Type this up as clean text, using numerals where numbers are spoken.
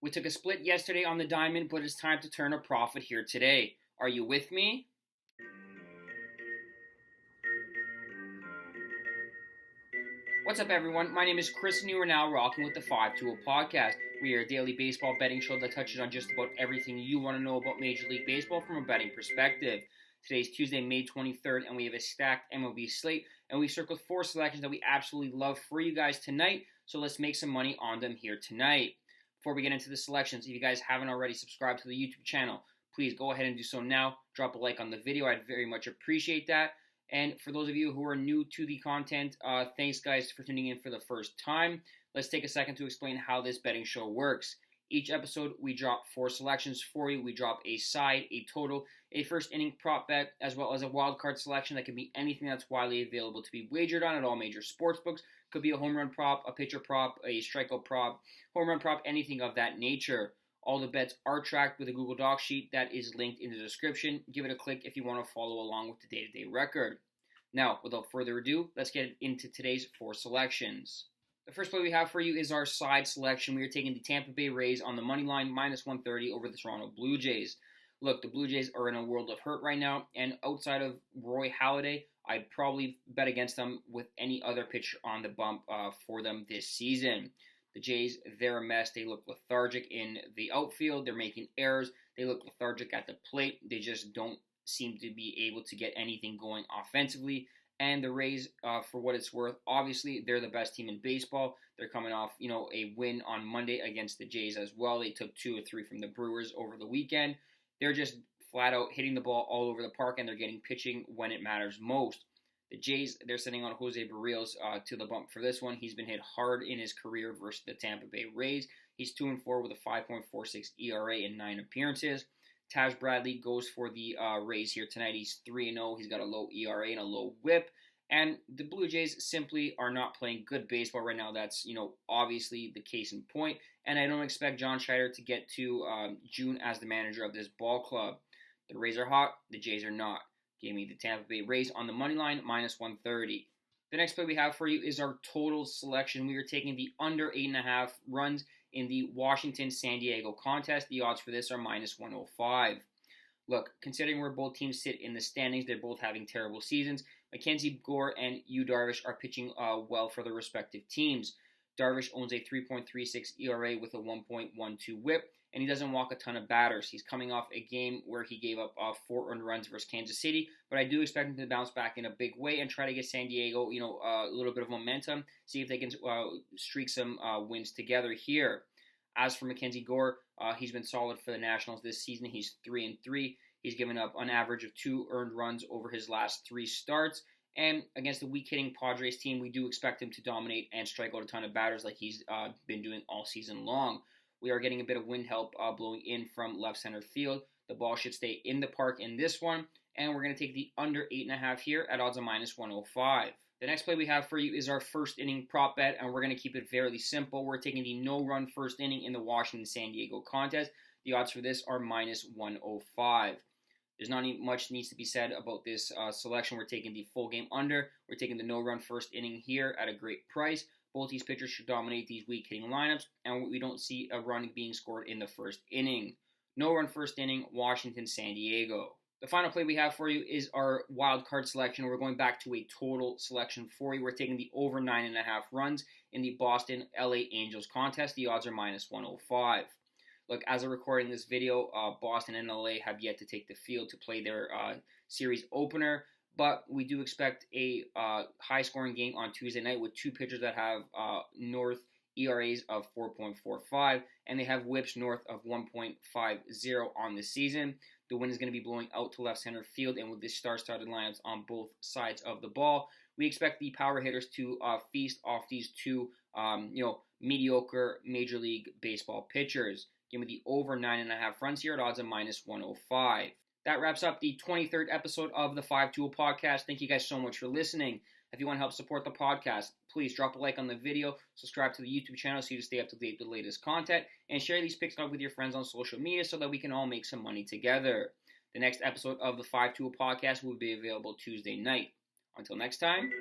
We took a split yesterday on the diamond, but it's time to turn a profit here today. Are you with me? What's up, everyone? My name is Chris, and you are now rocking with the 520 Podcast. We are a daily baseball betting show that touches on just about everything you want to know about Major League Baseball from a betting perspective. Today's Tuesday, May 23rd, and we have a stacked MLB slate, and we circled 4 selections that we absolutely love for you guys tonight, so let's make some money on them here tonight. Before we get into the selections, if you guys haven't already subscribed to the YouTube channel, please go ahead and do so now. Drop a like on the video. I'd very much appreciate that. And for those of you who are new to the content, thanks guys for tuning in for the first time. Let's take a second to explain how this betting show works. Each episode, we drop 4 selections for you. We drop a side, a total, a first inning prop bet, as well as a wild card selection that can be anything that's widely available to be wagered on at all major sports books. Could be a home run prop, a pitcher prop, a strikeout prop, home run prop, anything of that nature. All the bets are tracked with a Google Docs sheet that is linked in the description. Give it a click if you want to follow along with the day-to-day record. Now, without further ado, let's get into today's 4 selections. The first play we have for you is our side selection. We are taking the Tampa Bay Rays on the money line, minus 130 over the Toronto Blue Jays. Look, the Blue Jays are in a world of hurt right now, and outside of Roy Halladay, I'd probably bet against them with any other pitcher on the bump for them this season. The Jays, they're a mess. They look lethargic in the outfield. They're making errors. They look lethargic at the plate. They just don't seem to be able to get anything going offensively. And the Rays, for what it's worth, obviously they're the best team in baseball. They're coming off, a win on Monday against the Jays as well. They took 2 or 3 from the Brewers over the weekend. They're just flat out hitting the ball all over the park, and they're getting pitching when it matters most. The Jays, they're sending on Jose Barrios to the bump for this one. He's been hit hard in his career versus the Tampa Bay Rays. He's 2-4 with a 5.46 ERA in 9 appearances. Taj Bradley goes for the Rays here tonight. He's 3-0. He's got a low ERA and a low WHIP. And the Blue Jays simply are not playing good baseball right now. That's, obviously the case in point. And I don't expect John Schneider to get to June as the manager of this ball club. The Rays are hot. The Jays are not. Give me the Tampa Bay Rays on the money line, minus 130. The next play we have for you is our total selection. We are taking the under 8.5 runs in the Washington-San Diego contest. The odds for this are minus 105. Look, considering where both teams sit in the standings, they're both having terrible seasons. Mackenzie Gore and Yu Darvish are pitching well for their respective teams. Darvish owns a 3.36 ERA with a 1.12 WHIP, and he doesn't walk a ton of batters. He's coming off a game where he gave up 4 earned runs versus Kansas City, but I do expect him to bounce back in a big way and try to get San Diego, a little bit of momentum, see if they can streak some wins together here. As for Mackenzie Gore, he's been solid for the Nationals this season. He's 3-3. He's given up an average of 2 earned runs over his last 3 starts. And against the weak-hitting Padres team, we do expect him to dominate and strike out a ton of batters like he's been doing all season long. We are getting a bit of wind help blowing in from left center field. The ball should stay in the park in this one. And we're going to take the under 8.5 here at odds of minus 105. The next play we have for you is our first inning prop bet, and we're going to keep it fairly simple. We're taking the no-run first inning in the Washington-San Diego contest. The odds for this are minus 105. There's not much needs to be said about this selection. We're taking the full game under. We're taking the no-run first inning here at a great price. Both these pitchers should dominate these weak-hitting lineups, and we don't see a run being scored in the first inning. No-run first inning, Washington-San Diego. The final play we have for you is our wild card selection. We're going back to a total selection for you. We're taking the over 9.5 runs in the Boston-LA Angels contest. The odds are minus 105. Look, as I'm recording this video, Boston and LA have yet to take the field to play their series opener, but we do expect a high-scoring game on Tuesday night with 2 pitchers that have north ERAs of 4.45, and they have whips north of 1.50 on the season. The wind is going to be blowing out to left center field, and with the star-studded lineups on both sides of the ball, we expect the power hitters to feast off these 2, mediocre Major League Baseball pitchers. Give me the over 9.5 runs here at odds of minus 105. That wraps up the 23rd episode of the 520 Podcast. Thank you guys so much for listening. If you want to help support the podcast, please drop a like on the video, subscribe to the YouTube channel so you stay up to date with the latest content, and share these picks out with your friends on social media so that we can all make some money together. The next episode of the 520 Podcast will be available Tuesday night. Until next time,